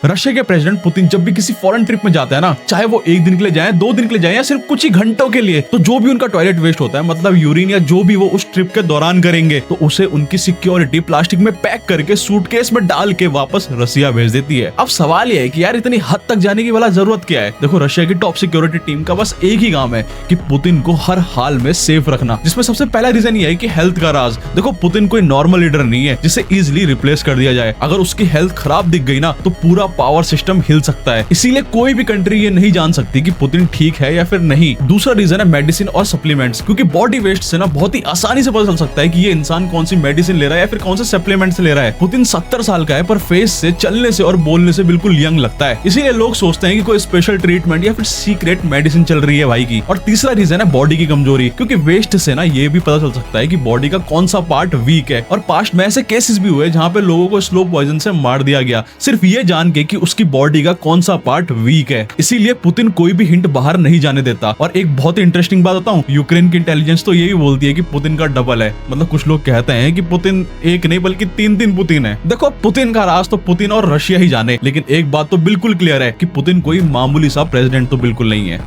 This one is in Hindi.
रशिया के प्रेसिडेंट पुतिन जब भी किसी फॉरेन ट्रिप में जाता है ना, चाहे वो एक दिन के लिए जाए, 2 दिन के लिए जाए या सिर्फ कुछ ही घंटों के लिए, तो जो भी उनका टॉयलेट वेस्ट होता है, मतलब यूरिन या जो भी वो उस ट्रिप के दौरान करेंगे, तो उसे उनकी सिक्योरिटी प्लास्टिक में पैक करके सूटकेस में डाल के वापस रसिया भेज देती है। अब सवाल यह है कि यार इतनी हद तक जाने की वाला जरूरत क्या है। देखो, रशिया की टॉप सिक्योरिटी टीम का बस एक ही काम है कि पुतिन को हर हाल में सेफ रखना, जिसमें सबसे पहला रीजन ये है कि हेल्थ का राज। देखो, पुतिन कोई नॉर्मल लीडर नहीं है जिसे इजिली रिप्लेस कर दिया जाए। अगर उसकी हेल्थ खराब दिख गई ना, तो पूरा पावर सिस्टम हिल सकता है। इसीलिए कोई भी कंट्री ये नहीं जान सकती कि पुतिन ठीक है या फिर नहीं। दूसरा रीजन है मेडिसिन और सप्लीमेंट्स, क्योंकि बॉडी वेस्ट से ना बहुत ही आसानी से पता चल सकता है कि ये इंसान कौन सी मेडिसिन ले रहा है या फिर कौन से सप्लीमेंट्स ले रहा है। पुतिन 70 साल का है, पर फेस से, चलने से और बोलने से बिल्कुल यंग लगता है। इसीलिए लोग सोचते हैं कि कोई स्पेशल ट्रीटमेंट या फिर सीक्रेट मेडिसिन चल रही है भाई की। और तीसरा रीजन है बॉडी की कमजोरी, क्योंकि वेस्ट से ना ये भी पता चल सकता है कि बॉडी का कौन सा पार्ट वीक है। और पास्ट में ऐसे केसेस भी हुए जहां पे लोगों को स्लो पॉइजन से मार दिया गया, सिर्फ ये जान के कि उसकी बॉडी का कौन सा पार्ट वीक है। इसीलिए पुतिन कोई भी हिंट बाहर नहीं जाने देता। और एक बहुत ही इंटरेस्टिंग बात बताऊं, यूक्रेन की इंटेलिजेंस तो ये भी बोलती है कि पुतिन का डबल है। मतलब कुछ लोग कहते हैं कि पुतिन एक नहीं बल्कि 3 पुतिन है। देखो, पुतिन का राज तो पुतिन और रशिया ही जाने, लेकिन एक बात तो बिल्कुल क्लियर है कि पुतिन कोई मामूली सा प्रेसिडेंट तो बिल्कुल नहीं है।